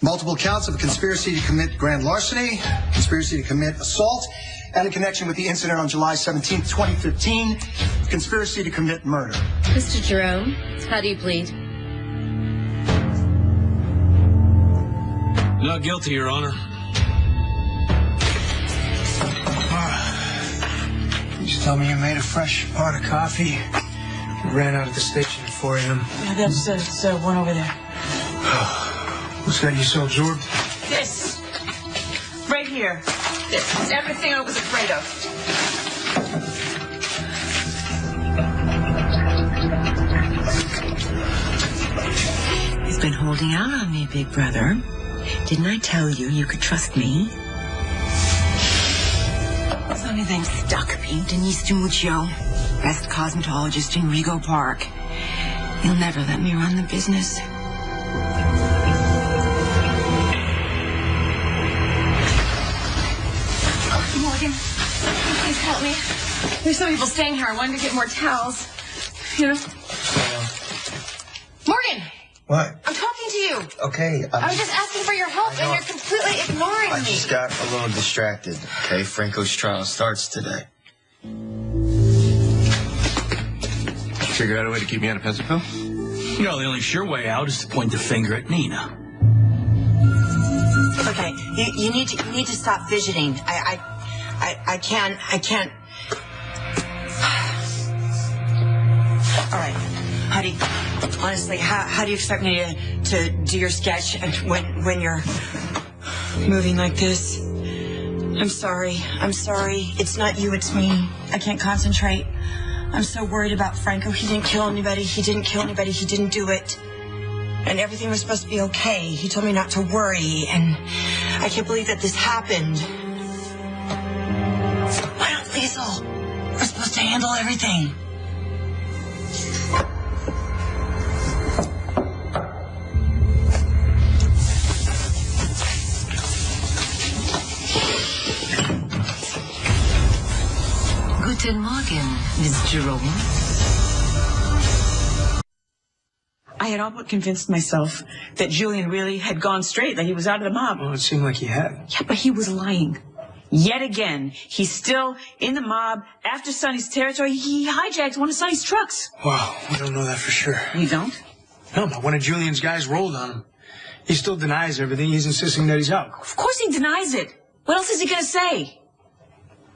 Multiple counts of a conspiracy to commit grand larceny, conspiracy to commit assault, and in connection with the incident on July 17, 2015, conspiracy to commit murder. Mr. Jerome, how do you plead? Not guilty, Your Honor. You just tell me you made a fresh pot of coffee. You ran out of the station at 4 a.m. Yeah, that's one over there. What's got you so absorbed? This. Right here. This is everything I was afraid of. You've been holding out on me, big brother. Didn't I tell you you could trust me? Sonny then stuck me, Denise DiMuccio, best cosmetologist in Rego Park. You'll never let me run the business. Morgan, please help me. There's some people staying here. I wanted to get more towels. You know? Morgan! What? I'm talking to you. Okay. I was just asking for your help, and you're completely ignoring me. I just got a little distracted, okay? Franco's trial starts today. Figure out a way to keep me out of Pezzico? You know, the only sure way out is to point the finger at Nina. Okay, you need to stop fidgeting. I can't. All right, honestly, how do you expect me to do your sketch when you're moving like this? I'm sorry. It's not you, it's me. I can't concentrate. I'm so worried about Franco. He didn't kill anybody. He didn't do it. And everything was supposed to be okay. He told me not to worry, and I can't believe that this happened. Why not Liesl? We're supposed to handle everything. Guten Morgen, Miss Jerome. I had all but convinced myself that Julian really had gone straight, that he was out of the mob. Well, it seemed like he had. Yeah, but he was lying. Yet again, he's still in the mob. After Sonny's territory, he hijacked one of Sonny's trucks. Wow, we don't know that for sure. We don't? No, but one of Julian's guys rolled on him. He still denies everything. He's insisting that he's out. Of course he denies it. What else is he going to say?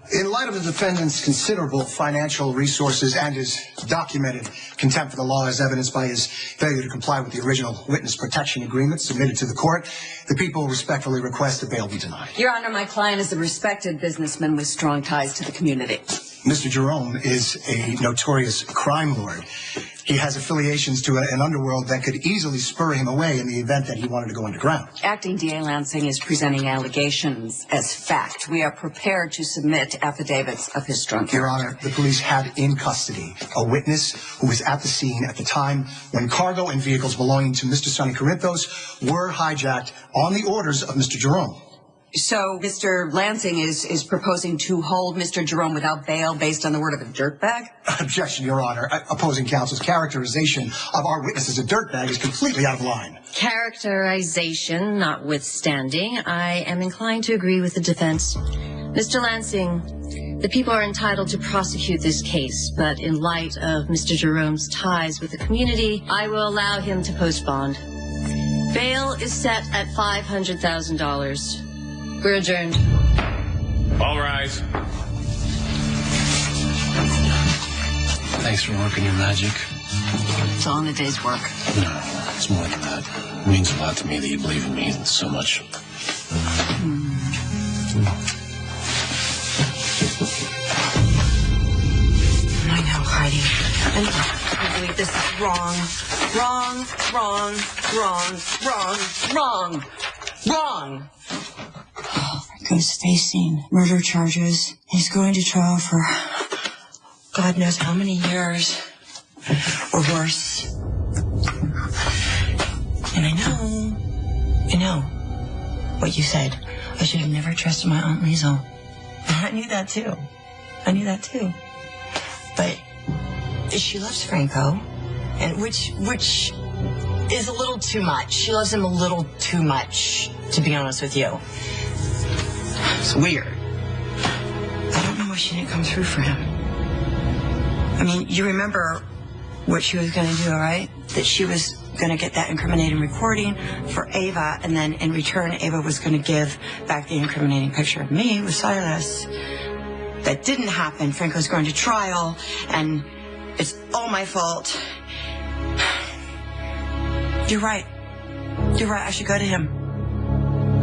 In light of the defendant's considerable financial resources and his documented contempt for the law as evidenced by his failure to comply with the original witness protection agreement submitted to the court, the people respectfully request that bail be denied. Your Honor, my client is a respected businessman with strong ties to the community. Mr. Jerome is a notorious crime lord. He has affiliations to an underworld that could easily spur him away in the event that he wanted to go underground. Acting DA Lansing is presenting allegations as fact. We are prepared to submit affidavits of his strong character. Your Honor, the police had in custody a witness who was at the scene at the time when cargo and vehicles belonging to Mr. Sonny Corinthos were hijacked on the orders of Mr. Jerome. So Mr. Lansing is proposing to hold Mr. Jerome without bail based on the word of a dirtbag? Objection, Your Honor. Opposing counsel's characterization of our witness as a dirtbag is completely out of line. Characterization notwithstanding, I am inclined to agree with the defense. Mr. Lansing, the people are entitled to prosecute this case, but in light of Mr. Jerome's ties with the community, I will allow him to post bond. Bail is set at $500,000. We're adjourned. All rise. Thanks for working your magic. It's all in the day's work. No, it's more than that. It means a lot to me that you believe in me so much. I know, Heidi. I believe this is wrong. Wrong. Franco's facing murder charges. He's going to trial for God knows how many years. Or worse. And I know what you said. I should have never trusted my Aunt Liesl. I knew that too. But she loves Franco. And which is a little too much. She loves him a little too much, to be honest with you. It's weird. I don't know why she didn't come through for him. I mean, you remember what she was going to do, right? That she was going to get that incriminating recording for Ava, and then in return, Ava was going to give back the incriminating picture of me with Silas. That didn't happen. Franco's going to trial, and it's all my fault. You're right. You're right. I should go to him.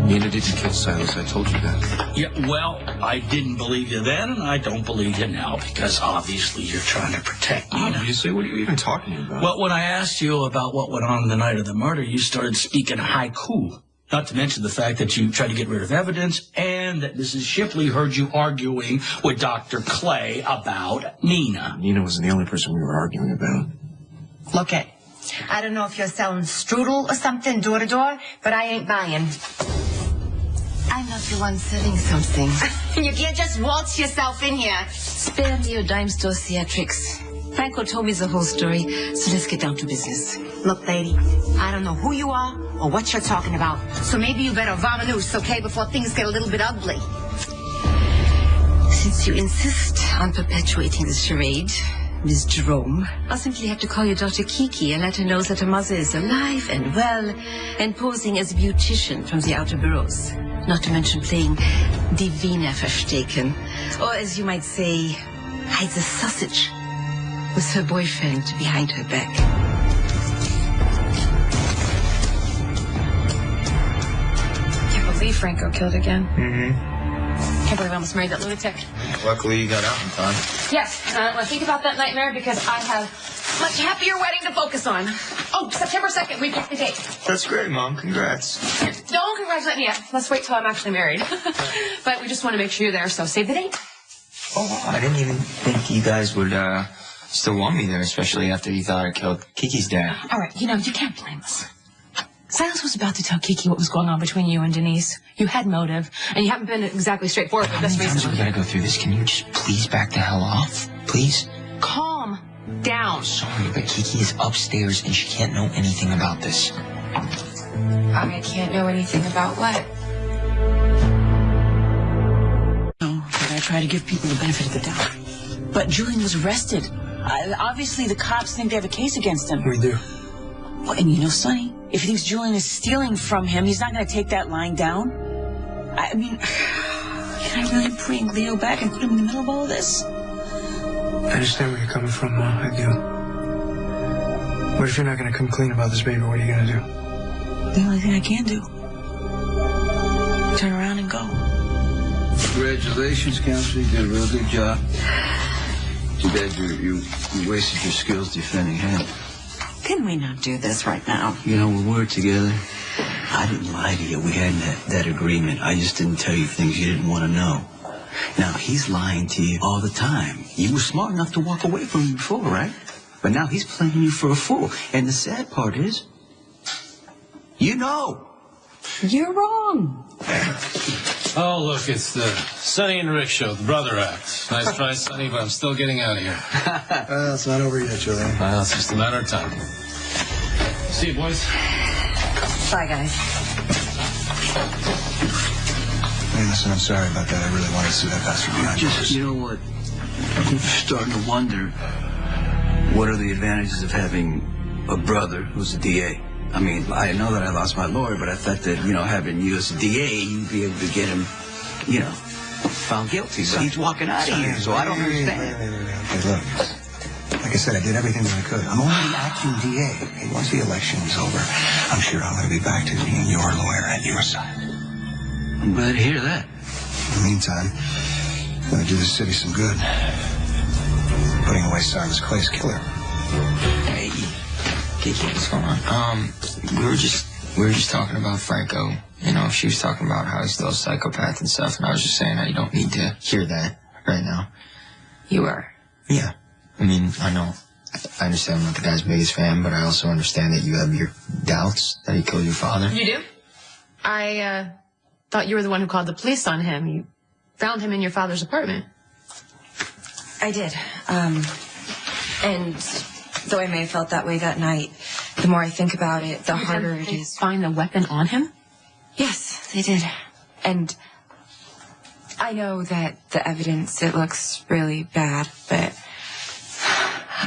Nina didn't kill Silas. I told you that. Yeah, well, I didn't believe you then, and I don't believe you now, because obviously you're trying to protect Nina. Obviously? What are you even talking about? Well, when I asked you about what went on the night of the murder, you started speaking haiku. Not to mention the fact that you tried to get rid of evidence, and that Mrs. Shipley heard you arguing with Dr. Clay about Nina. Nina wasn't the only person we were arguing about. Look it. I don't know if you're selling strudel or something door to door, but I ain't buying. I'm not the one selling something. You can't just waltz yourself in here. Spare me your dime store theatrics. Franco told me the whole story, so let's get down to business. Look, lady, I don't know who you are or what you're talking about, so maybe you better vamoose, okay, before things get a little bit ugly. Since you insist on perpetuating this charade, Miss Jerome, I'll simply have to call your daughter Kiki and let her know that her mother is alive and well and posing as a beautician from the outer boroughs. Not to mention playing Divina Versteken, or as you might say, hide the sausage with her boyfriend behind her back. Can't believe Franco killed again. Mm-hmm. Can't believe I almost married that lunatic. Luckily, you got out in time. Yes, I think about that nightmare because I have much happier wedding to focus on. Oh, September 2nd, we picked the date. That's great, Mom. Congrats. Don't congratulate me yet. Let's wait till I'm actually married. But we just want to make sure you're there, so save the date. Oh, I didn't even think you guys would still want me there, especially after you thought I killed Kiki's dad. All right, you can't blame us. Silas was about to tell Kiki what was going on between you and Denise. You had motive, and you haven't been exactly straightforward with this How many times recently. we gotta go through this? Can you just please back the hell off? Please? Calm down. Sorry, but Kiki is upstairs and she can't know anything about this. I can't know anything about what. No, but I try to give people the benefit of the doubt. But Julian was arrested. Obviously, the cops think they have a case against him. We do. Well, and Sonny, if he thinks Julian is stealing from him, he's not going to take that lying down. I mean, can I really bring Leo back and put him in the middle of all of this? I understand where you're coming from, Ma. I do. What if you're not going to come clean about this, baby? What are you going to do? The only thing I can do. Turn around and go. Congratulations, Counselor. You did a real good job. Too bad you wasted your skills defending him. Can we not do this right now? You know, when we're together, I didn't lie to you. We had that agreement. I just didn't tell you things you didn't want to know. Now, he's lying to you all the time. You were smart enough to walk away from him before, right? But now he's playing you for a fool. And the sad part is, you know. You're wrong. Oh, look, it's the Sonny and Rick show, the Brother Act. Nice try, Sonny, but I'm still getting out of here. Well, it's not over yet, Julian. Well, it's just a matter of time. See you, boys. Bye, guys. Hey, listen, I'm sorry about that. I really wanted to see that bastard behind bars. You know what? I'm starting to wonder, what are the advantages of having a brother who's a DA? I mean, I know that I lost my lawyer, but I thought that, having you as a DA, you'd be able to get him, found guilty. So he's walking out of here, so I don't understand. Okay, look. Like I said, I did everything that I could. I'm only an acting DA. Okay, once the election is over, I'm sure I'm going to be back to being your lawyer at your side. I'm glad to hear that. In the meantime, I'm going to do the city some good. Putting away Silas Clay's killer. Hey, Kiki, what's going on? We were just talking about Franco. She was talking about how he's still a psychopath and stuff, and I was just saying how you don't need to hear that right now. You were. Yeah. I mean, I know. I understand I'm not the guy's biggest fan, but I also understand that you have your doubts that he killed your father. You do? I thought you were the one who called the police on him. You found him in your father's apartment. I did. And though I may have felt that way that night, The more I think about it, the harder it is. Find the weapon on him? Yes, they did. And I know that the evidence, it looks really bad, but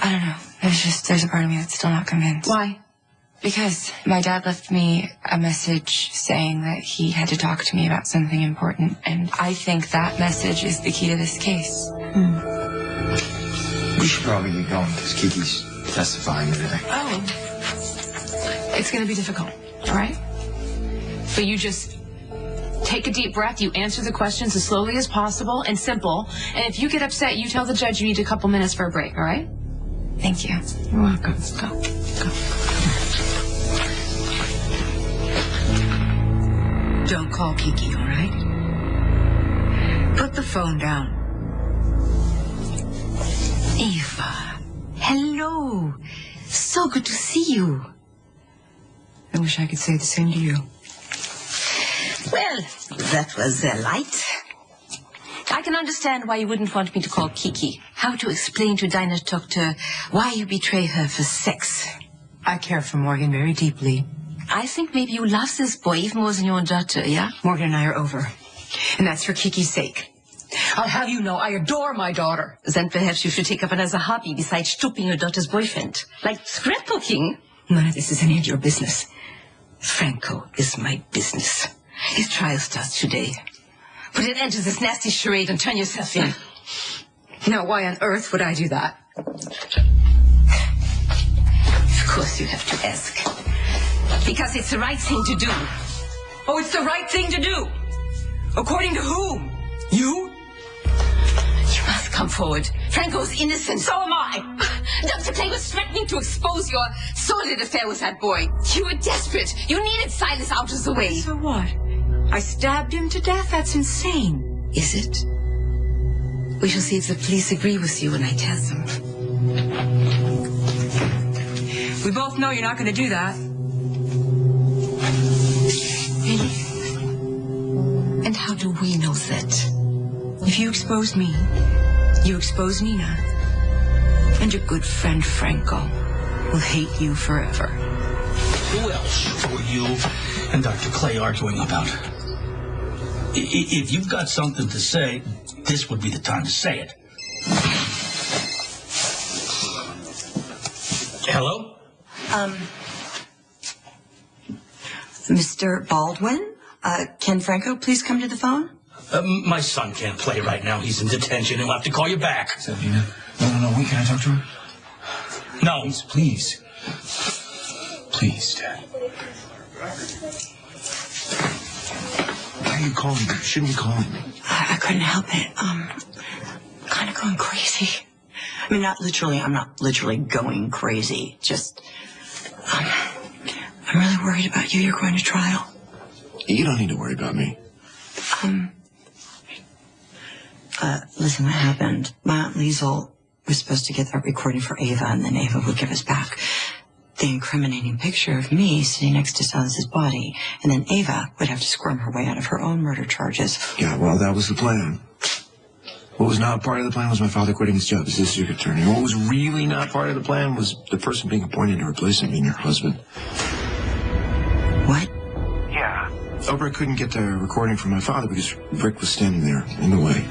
I don't know. There's a part of me that's still not convinced. Why? Because my dad left me a message saying that he had to talk to me about something important, and I think that message is the key to this case. We should probably get going because Kiki's testifying today. Oh. It's going to be difficult, all right? But you just take a deep breath. You answer the questions as slowly as possible and simple. And if you get upset, you tell the judge you need a couple minutes for a break, all right? Thank you. You're welcome. Go. Don't call Kiki, all right? Put the phone down. Eva, hello. So good to see you. I wish I could say the same to you. Well, that was light. I can understand why you wouldn't want me to call Kiki. How to explain to Dinah Doctor why you betray her for sex. I care for Morgan very deeply. I think maybe you love this boy even more than your daughter, yeah? Morgan and I are over. And that's for Kiki's sake. I'll have you know I adore my daughter. Then perhaps you should take up another hobby besides stooping your daughter's boyfriend. Like scrapbooking. None of this is any of your business. Franco is my business. His trial starts today. Put an end to this nasty charade and turn yourself in. Now, why on earth would I do that? Of course you have to ask. Because it's the right thing to do. Oh, it's the right thing to do. According to whom? You? You must come forward. Franco's innocent. So am I. Dr. Clay was threatening to expose your sordid affair with that boy. You were desperate. You needed Silas out of the way. So what? I stabbed him to death? That's insane. Is it? We shall see if the police agree with you when I tell them. We both know you're not going to do that. Really? And how do we know that? If you expose me, you expose Nina. And your good friend Franco will hate you forever. Who else were you and Dr. Clay arguing about? If you've got something to say, this would be the time to say it. Hello? Mr. Baldwin? Can Franco please come to the phone? My son can't play right now. He's in detention. He'll have to call you back. Sabina? No. Wait, can I talk to her? No. Please. Please, Dad. Why are you calling me? You shouldn't be calling me. I couldn't help it. Kind of going crazy. I mean, I'm not literally going crazy. Just, I'm really worried about you. You're going to trial. You don't need to worry about me. Listen, what happened? My Aunt Liesel was supposed to get that recording for Ava, and then Ava would give us back the incriminating picture of me sitting next to Silas's body, and then Ava would have to squirm her way out of her own murder charges. Yeah, well, that was the plan. What was not part of the plan was my father quitting his job as district attorney. What was really not part of the plan was the person being appointed to replace him being your husband. What? Yeah. Oprah couldn't get the recording from my father because Rick was standing there in the way.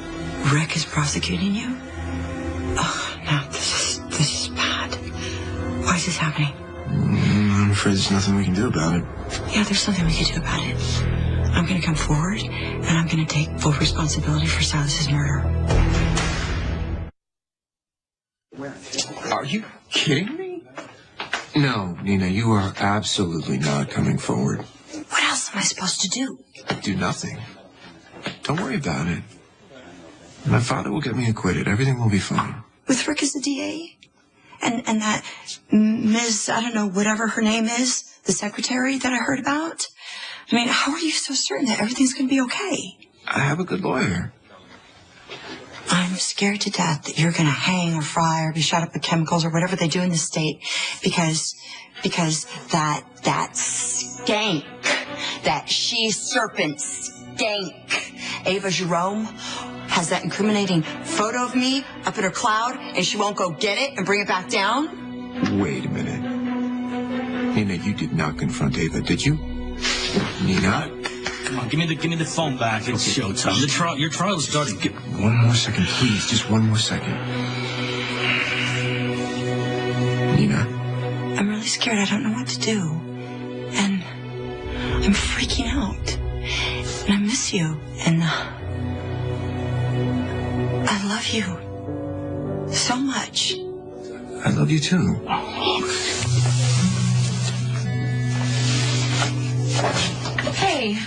Rick is prosecuting you? Oh, no, this is bad. Why is this happening? I'm afraid there's nothing we can do about it. Yeah, there's something we can do about it. I'm going to come forward, and I'm going to take full responsibility for Silas's murder. Are you kidding me? No, Nina, you are absolutely not coming forward. What else am I supposed to do? Do nothing. Don't worry about it. My father will get me acquitted. Everything will be fine. With Rick as the DA? And that Ms., I don't know, whatever her name is, the secretary that I heard about? I mean, how are you so certain that everything's going to be okay? I have a good lawyer. I'm scared to death that you're going to hang or fry or be shot up with chemicals or whatever they do in the state because that skank, that she-serpent skank, Ava Jerome, has that incriminating photo of me up in her cloud and she won't go get it and bring it back down? Wait a minute. Nina, you did not confront Ava, did you? Nina? Come on, give me the phone back. It's showtime. Your trial is starting. One more second, please. Just one more second. Nina? I'm really scared. I don't know what to do. And I'm freaking out. And I miss you. And I love you so much. I love you too. Hey.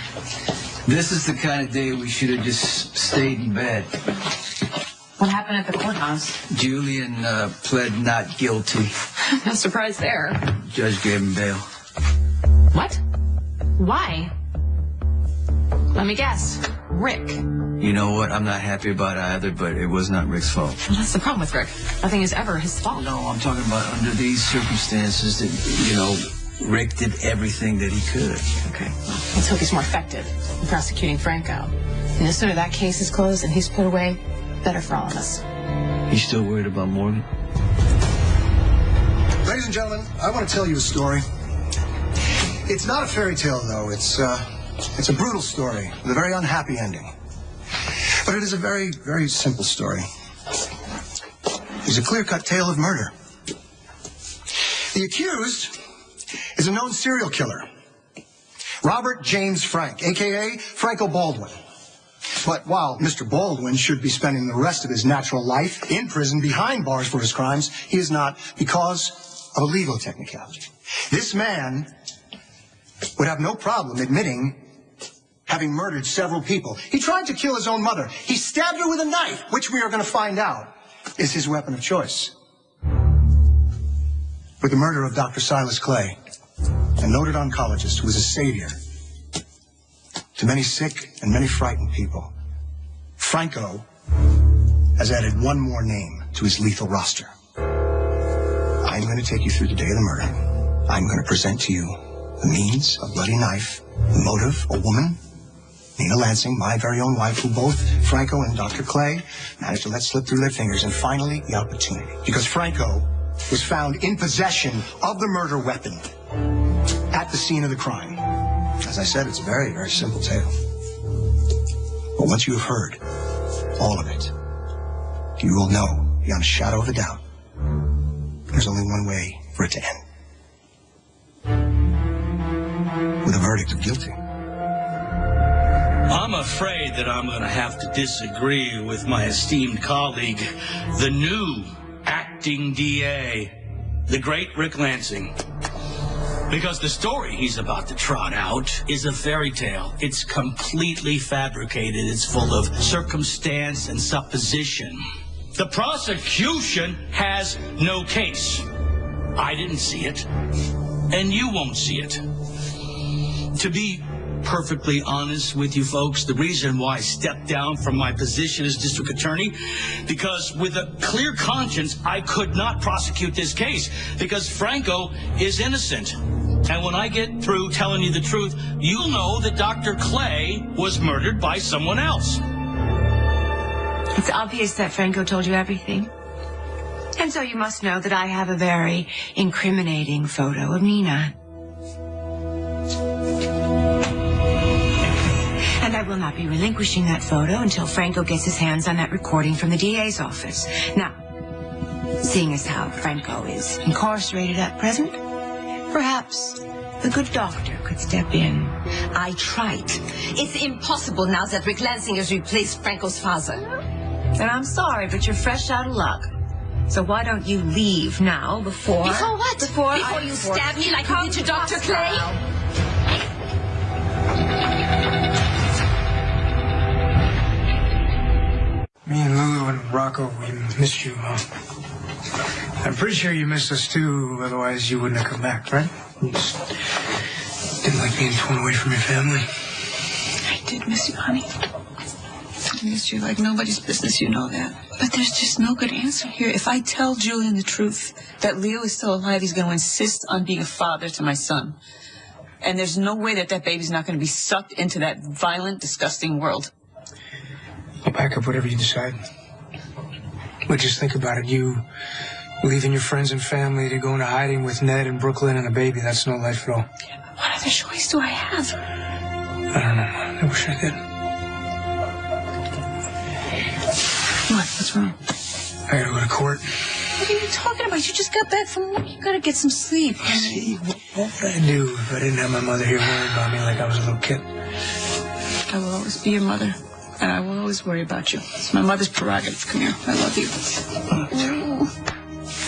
This is the kind of day we should have just stayed in bed. What happened at the courthouse? Julian pled not guilty. No surprise there. Judge gave him bail. What? Why? Let me guess. Rick. You know what? I'm not happy about it either, but it was not Rick's fault. Well, that's the problem with Rick. Nothing is ever his fault. No, I'm talking about under these circumstances that, Rick did everything that he could. Okay. Well, let's hope he's more effective in prosecuting Franco. And the sooner that case is closed and he's put away, better for all of us. You still worried about Morgan? Ladies and gentlemen, I want to tell you a story. It's not a fairy tale, though. It's a brutal story with a very unhappy ending. But it is a very, very simple story. It's a clear-cut tale of murder. The accused is a known serial killer, Robert James Frank, a.k.a. Franco Baldwin. But while Mr. Baldwin should be spending the rest of his natural life in prison behind bars for his crimes, he is not because of a legal technicality. This man would have no problem admitting having murdered several people. He tried to kill his own mother. He stabbed her with a knife, which we are going to find out is his weapon of choice. With the murder of Dr. Silas Clay, a noted oncologist who was a savior to many sick and many frightened people, Franco has added one more name to his lethal roster. I'm going to take you through the day of the murder. I'm going to present to you the means, a bloody knife, the motive, a woman, Nina Lansing, my very own wife, who both Franco and Dr. Clay managed to let slip through their fingers, and finally, the opportunity. Because Franco was found in possession of the murder weapon at the scene of the crime. As I said, it's a very, very simple tale. But once you have heard all of it, you will know, beyond a shadow of a doubt, there's only one way for it to end. With a verdict of guilty. I'm afraid that I'm going to have to disagree with my esteemed colleague, the new acting DA, the great Rick Lansing. Because the story he's about to trot out is a fairy tale. It's completely fabricated. It's full of circumstance and supposition. The prosecution has no case. I didn't see it, and you won't see it. To be perfectly honest with you folks, the reason why I stepped down from my position as district attorney, because with a clear conscience, I could not prosecute this case because Franco is innocent. And when I get through telling you the truth, you'll know that Dr. Clay was murdered by someone else. It's obvious that Franco told you everything. And so you must know that I have a very incriminating photo of Nina. And I will not be relinquishing that photo until Franco gets his hands on that recording from the DA's office. Now, seeing as how Franco is incarcerated at present, perhaps the good doctor could step in. I tried. It's impossible now that Rick Lansing has replaced Franco's father. And I'm sorry, but you're fresh out of luck. So why don't you leave now before... Before what? Before you stab me like you did to Dr. Clay? Me and Lulu and Rocco, we missed you, I'm pretty sure you missed us too, otherwise you wouldn't have come back, right? You just didn't like being torn away from your family. I did miss you, honey. I missed you like nobody's business, you know that. But there's just no good answer here. If I tell Julian the truth, that Leo is still alive, he's going to insist on being a father to my son. And there's no way that that baby's not going to be sucked into that violent, disgusting world. I'll back up whatever you decide. But just think about it. You Leaving your friends and family to go into hiding with Ned in Brooklyn and a baby, that's no life at all. What other choice do I have? I don't know. I wish I did. What's wrong? I gotta go to court. What are you talking about? You just got back from work. You gotta get some sleep. See, what would I do if I didn't have my mother here worrying about me like I was a little kid? I will always be your mother, and I will always worry about you. It's my mother's prerogative. Come here. I love you.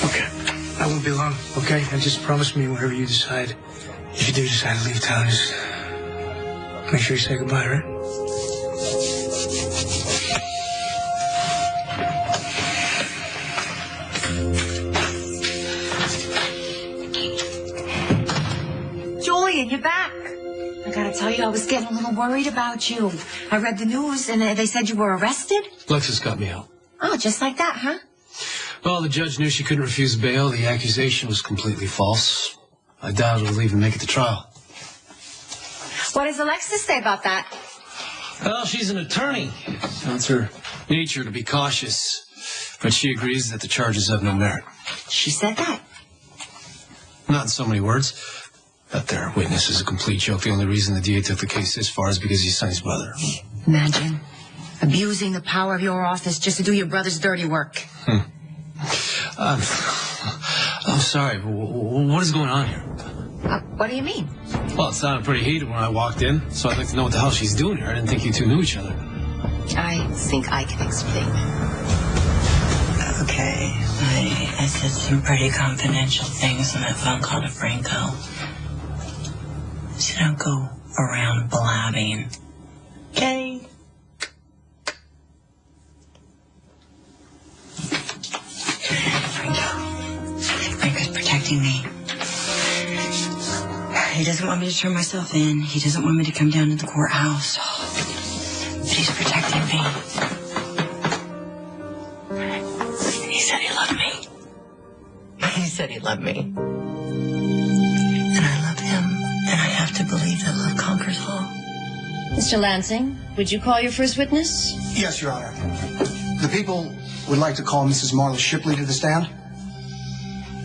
Okay. I won't be long, okay? And just promise me whatever you decide. If you do decide to leave town, just make sure you say goodbye, right? Julian, you're back. I gotta tell you, I was getting a little worried about you. I read the news, and they said you were arrested. Lexus got me out. Oh, just like that, huh? Well, the judge knew she couldn't refuse bail. The accusation was completely false. I doubt it'll even make it to trial. What does Alexis say about that? Well, she's an attorney. So it's her nature to be cautious. But she agrees that the charges have no merit. She said that. Not in so many words. That their witness is a complete joke. The only reason the DA took the case this far is because he's Sonny's brother. Imagine abusing the power of your office just to do your brother's dirty work. I'm sorry. What is going on here? What do you mean? Well, it sounded pretty heated when I walked in, so I'd like to know what the hell she's doing here. I didn't think you two knew each other. I think I can explain. Okay, I said some pretty confidential things on that phone call to Franco. So don't go around blabbing. Okay? Franco's protecting me. He doesn't want me to turn myself in. He doesn't want me to come down to the courthouse. But he's protecting me. He said he loved me. He said he loved me. And I love him. And I have to believe that love conquers all. Mr. Lansing, would you call your first witness? Yes, Your Honor. The people would like to call Mrs. Marla Shipley to the stand.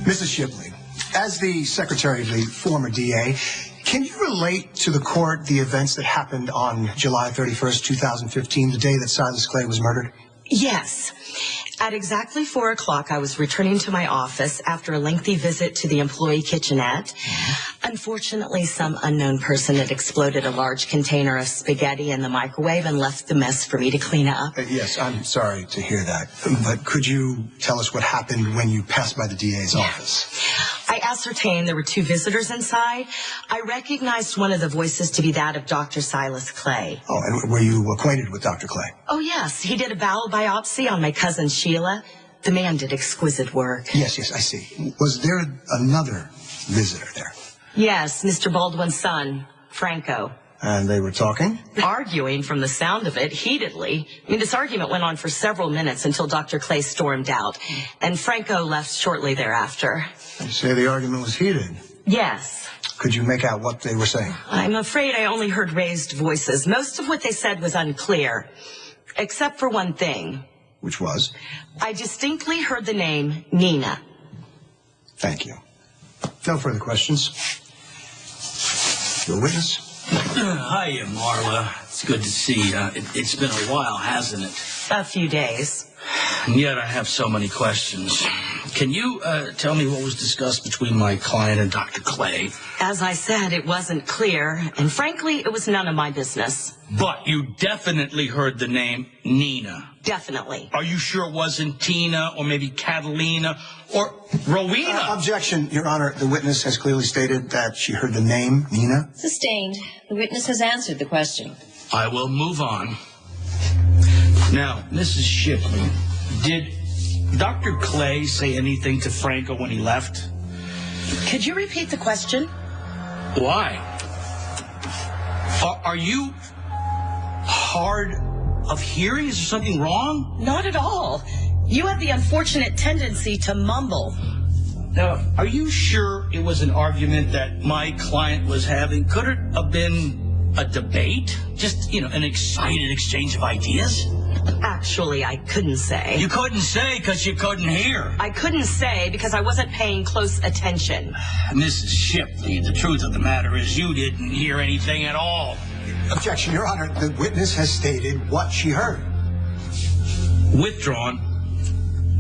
Mrs. Shipley, as the secretary of the former DA, can you relate to the court the events that happened on July 31st, 2015, the day that Silas Clay was murdered? Yes. At exactly 4 o'clock, I was returning to my office after a lengthy visit to the employee kitchenette. Unfortunately, some unknown person had exploded a large container of spaghetti in the microwave and left the mess for me to clean up. Yes, I'm sorry to hear that. But could you tell us what happened when you passed by the DA's office? I ascertained there were 2 visitors inside. I recognized one of the voices to be that of Dr. Silas Clay. Oh, and were you acquainted with Dr. Clay? Oh, yes. He did a bowel biopsy on my cousin Sheila. The man did exquisite work. Yes, I see. Was there another visitor there? Yes, Mr. Baldwin's son, Franco. And they were talking? Arguing from the sound of it, heatedly. I mean, this argument went on for several minutes until Dr. Clay stormed out. And Franco left shortly thereafter. You say the argument was heated? Yes. Could you make out what they were saying? I'm afraid I only heard raised voices. Most of what they said was unclear. Except for one thing. Which was? I distinctly heard the name Nina. Thank you. No further questions. Your witness? Hiya, Marla. It's good to see you. It's been a while, hasn't it? A few days. And yet I have so many questions. Can you tell me what was discussed between my client and Dr. Clay? As I said, it wasn't clear, and frankly, it was none of my business. But you definitely heard the name Nina. Definitely. Are you sure it wasn't Tina or maybe Catalina or Rowena? Objection, Your Honor. The witness has clearly stated that she heard the name Nina. Sustained. The witness has answered the question. I will move on. Now, Mrs. Shipley, did Dr. Clay say anything to Franco when he left? Could you repeat the question? Why? Are you hard of hearing? Is there something wrong? Not at all. You have the unfortunate tendency to mumble. Now, are you sure it was an argument that my client was having? Could it have been a debate? Just, an excited exchange of ideas? Actually, I couldn't say. You couldn't say because you couldn't hear. I couldn't say because I wasn't paying close attention. Mrs. Shipley, the truth of the matter is you didn't hear anything at all. Objection, Your Honor. The witness has stated what she heard. Withdrawn.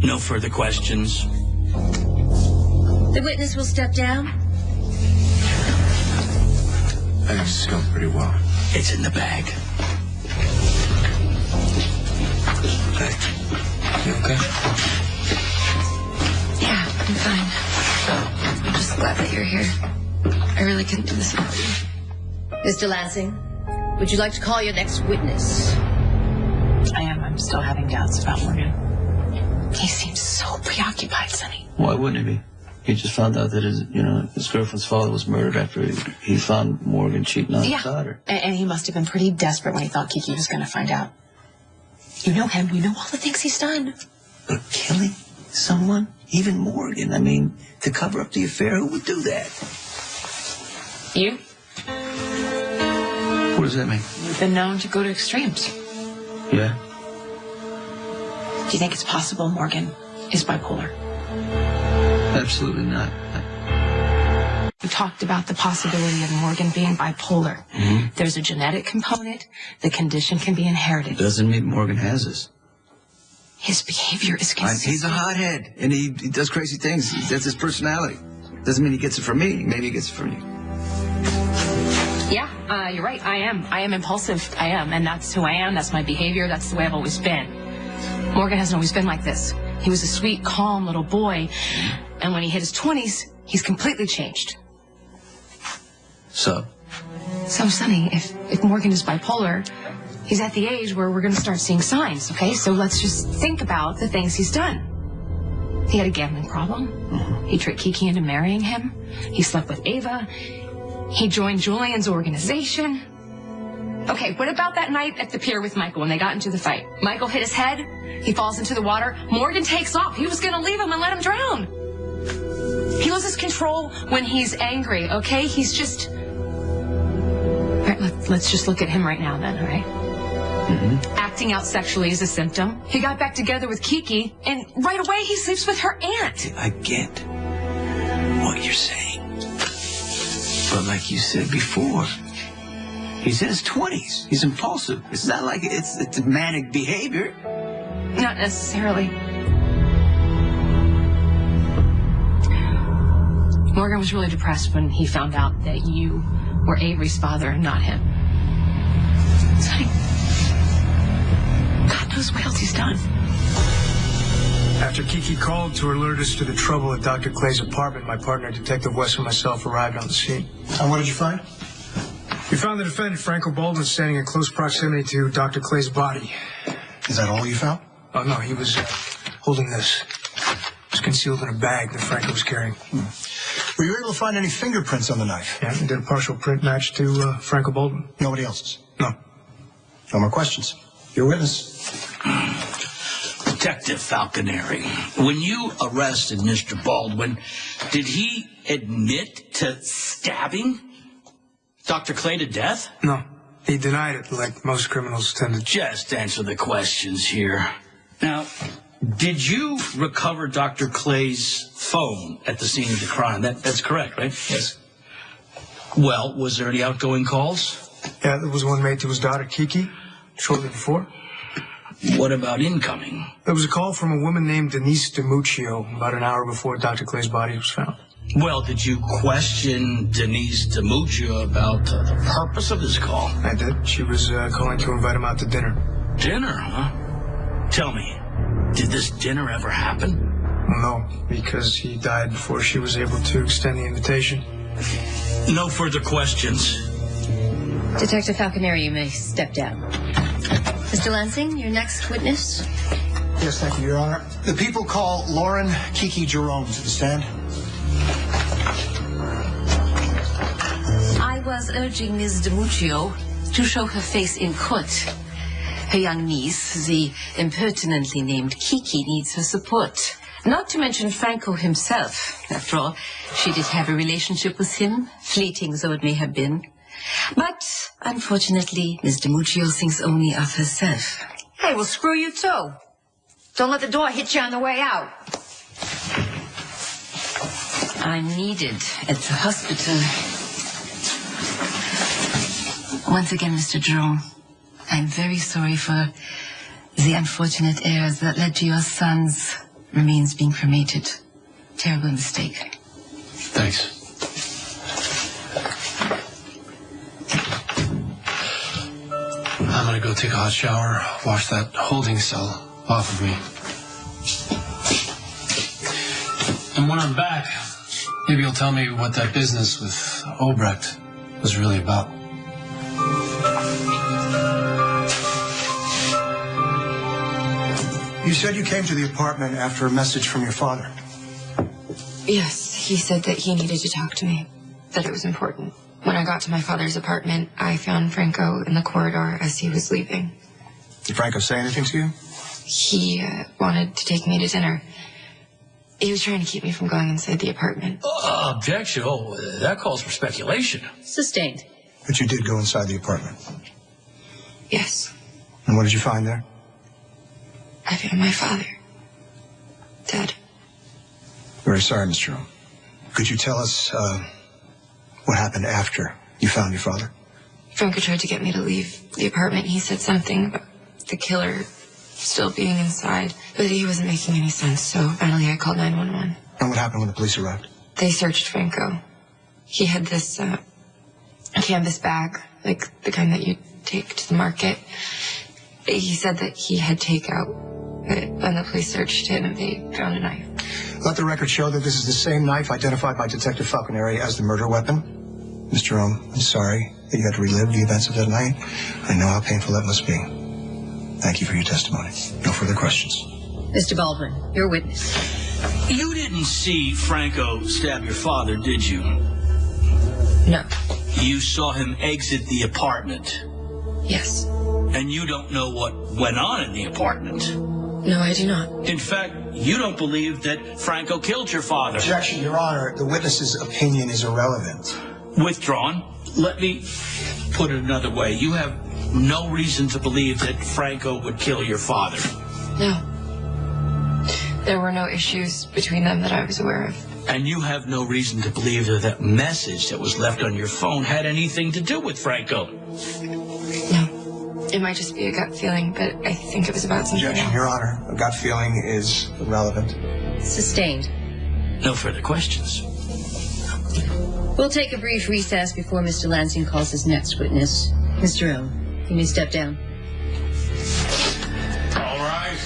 No further questions. The witness will step down. I think this is going pretty well. It's in the bag. Hey, you okay? Yeah, I'm fine. I'm just glad that you're here. I really couldn't do this without you. Mr. Lansing, would you like to call your next witness? I am. I'm still having doubts about Morgan. He seems so preoccupied, Sonny. Why wouldn't he be? He just found out that his girlfriend's father was murdered after he found Morgan cheating on his daughter. And he must have been pretty desperate when he thought Kiki was going to find out. You know him. You know all the things he's done. But killing someone, even Morgan, I mean, to cover up the affair, who would do that? You? What does that mean? You've been known to go to extremes. Yeah? Do you think it's possible Morgan is bipolar? Absolutely not. We talked about the possibility of Morgan being bipolar. Mm-hmm. There's a genetic component. The condition can be inherited. Doesn't mean Morgan has this. His behavior is consistent. He's a hothead, and he does crazy things. That's his personality. Doesn't mean he gets it from me. Maybe he gets it from you. Yeah, you're right. I am impulsive. I am. And that's who I am. That's my behavior. That's the way I've always been. Morgan hasn't always been like this. He was a sweet, calm little boy. And when he hit his 20s, he's completely changed. So, Sonny, if Morgan is bipolar, he's at the age where we're going to start seeing signs, okay? So let's just think about the things he's done. He had a gambling problem. Mm-hmm. He tricked Kiki into marrying him. He slept with Ava. He joined Julian's organization. Okay, what about that night at the pier with Michael when they got into the fight? Michael hit his head. He falls into the water. Morgan takes off. He was going to leave him and let him drown. He loses control when he's angry, okay? He's just... All right, let's just look at him right now then, all right? Mm-hmm. Acting out sexually is a symptom. He got back together with Kiki, and right away he sleeps with her aunt. I get what you're saying. But like you said before, he's in his 20s. He's impulsive. It's not like it's manic behavior. Not necessarily. Morgan was really depressed when he found out that you were Avery's father and not him. Sonny, God knows what else he's done. After Kiki called to alert us to the trouble at Dr. Clay's apartment, my partner, Detective West, and myself arrived on the scene. And what did you find? We found the defendant, Franco Baldwin, standing in close proximity to Dr. Clay's body. Is that all you found? Oh, no, he was holding this. It was concealed in a bag that Franco was carrying. Were you able to find any fingerprints on the knife? Yeah, we did a partial print match to Franco Baldwin. Nobody else's? No. No more questions. Your witness. Detective Falconeri, when you arrested Mr. Baldwin, did he admit to stabbing Dr. Clay to death? No. He denied it, like most criminals tend to. Just answer the questions here. Now, did you recover Dr. Clay's phone at the scene of the crime? That's correct, right? Yes. Well, was there any outgoing calls? Yeah, there was one made to his daughter, Kiki, shortly before. What about incoming? There was a call from a woman named Denise DiMuccio about an hour before Dr. Clay's body was found. Well, did you question Denise DiMuccio about the purpose of this call? I did. She was calling to invite him out to dinner. Dinner, huh? Tell me, did this dinner ever happen? No, because he died before she was able to extend the invitation. No further questions. Detective Falconeri, you may step down. Mr. Lansing, your next witness. Yes, thank you, Your Honor. The people call Lauren Kiki Jerome to the stand. I was urging Ms. DiMuccio to show her face in court. Her young niece, the impertinently named Kiki, needs her support. Not to mention Franco himself. After all, she did have a relationship with him, fleeting though it may have been. But, unfortunately, Ms. DiMuccio thinks only of herself. Okay, well, screw you too. Don't let the door hit you on the way out. I'm needed at the hospital. Once again, Mr. Jerome, I'm very sorry for the unfortunate errors that led to your son's remains being cremated. Terrible mistake. Thanks. I'm gonna go take a hot shower, wash that holding cell off of me. And when I'm back, maybe you'll tell me what that business with Obrecht was really about. You said you came to the apartment after a message from your father. Yes, he said that he needed to talk to me, that it was important. When I got to my father's apartment, I found Franco in the corridor as he was leaving. Did Franco say anything to you? He wanted to take me to dinner. He was trying to keep me from going inside the apartment. Objection. Oh, that calls for speculation. Sustained. But you did go inside the apartment. Yes, And what did you find there? I found my father. Dead. Very sorry, Mr. Jerome. Could you tell us what happened after you found your father? Franco tried to get me to leave the apartment. He said something about the killer still being inside, but he wasn't making any sense, so finally I called 911. And what happened when the police arrived? They searched Franco. He had this canvas bag, like the kind that you take to the market. He said that he had takeout, but when the police searched him, they found a knife. Let the record show that this is the same knife identified by Detective Falconeri as the murder weapon. Mr. Jerome, I'm sorry that you had to relive the events of that night. I know how painful that must be. Thank you for your testimony. No further questions. Mr. Baldwin, your witness. You didn't see Franco stab your father, did you? No. You saw him exit the apartment. Yes. And you don't know what went on in the apartment. No, I do not. In fact, you don't believe that Franco killed your father. Objection, Your Honor. The witness's opinion is irrelevant. Withdrawn. Let me put it another way. You have no reason to believe that Franco would kill your father. No. There were no issues between them that I was aware of. And you have no reason to believe that that message that was left on your phone had anything to do with Franco. No. It might just be a gut feeling, but I think it was about something Objection, else. Your Honor. A gut feeling is irrelevant. Sustained. No further questions. We'll take a brief recess before Mr. Lansing calls his next witness. Mr. Jerome, you may step down. All right.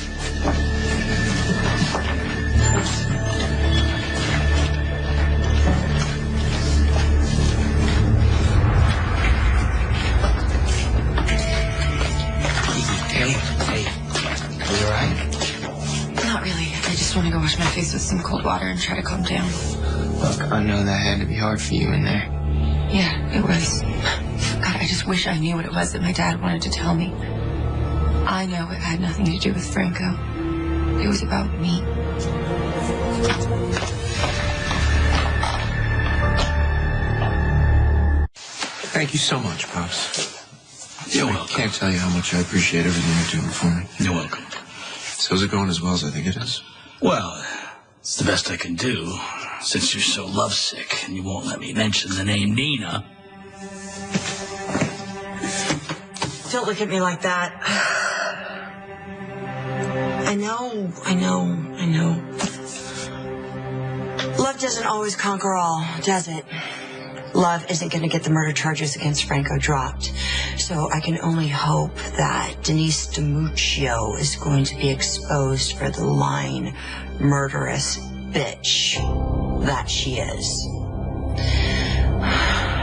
Hey, are you alright? Not really. I just want to go wash my face with some cold water and try to calm down. Look, I know that had to be hard for you in there. Yeah, it was. God, I just wish I knew what it was that my dad wanted to tell me. I know it had nothing to do with Franco. It was about me. Thank you so much, Pops. You're I welcome. can't tell you how much I appreciate everything you're doing for me. You're welcome. So is it going as well as I think it is? Well, it's the best I can do, since you're so lovesick and you won't let me mention the name Nina. Don't look at me like that. I know. Love doesn't always conquer all, does it? Love isn't going to get the murder charges against Franco dropped. So I can only hope that Denise DiMuccio is going to be exposed for the lying, murderous bitch that she is.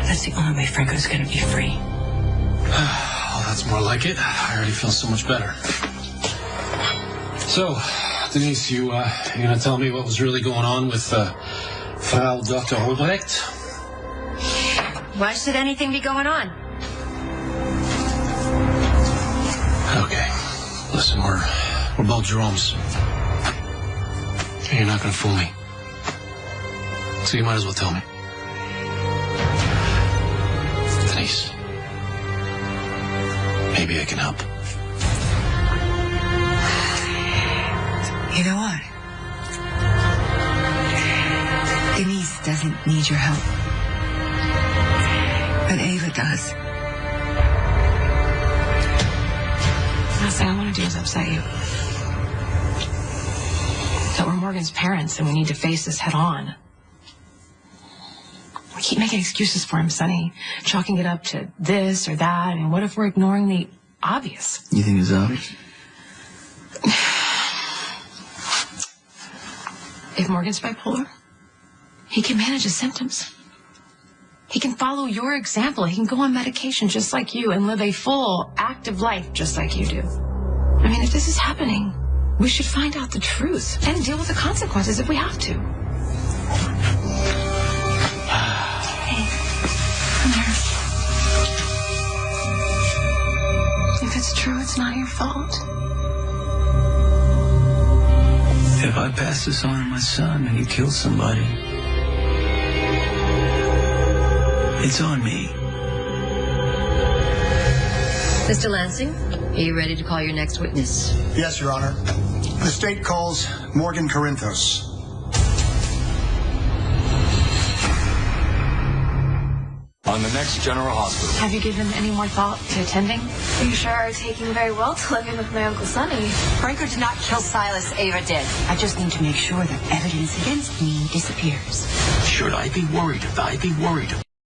That's the only way Franco's going to be free. Oh, that's more like it. I already feel so much better. So, Denise, you gonna tell me what was really going on with Frau Dr. Obrecht? Why should anything be going on? Okay. Listen, we're both Jeromes. And you're not gonna fool me. So you might as well tell me. Denise. Maybe I can help. You know what? Denise doesn't need your help. But Ava does. Last thing I want to do is upset you. But we're Morgan's parents and we need to face this head on. We keep making excuses for him, Sonny. Chalking it up to this or that. I mean, what if we're ignoring the obvious? You think it's obvious? If Morgan's bipolar, he can manage his symptoms. He can follow your example. He can go on medication just like you and live a full, active life just like you do. I mean, if this is happening, we should find out the truth and deal with the consequences if we have to. Hey, come here. If it's true, it's not your fault. If I pass this on to my son and he kills somebody, it's on me. Mr. Lansing, are you ready to call your next witness? Yes, Your Honor. The state calls Morgan Corinthos. On the next General Hospital. Have you given any more thought to attending? You sure are taking very well to living with my Uncle Sonny. Franco did not kill Silas. Ava did. I just need to make sure that evidence against me disappears. Should I be worried? If I be worried?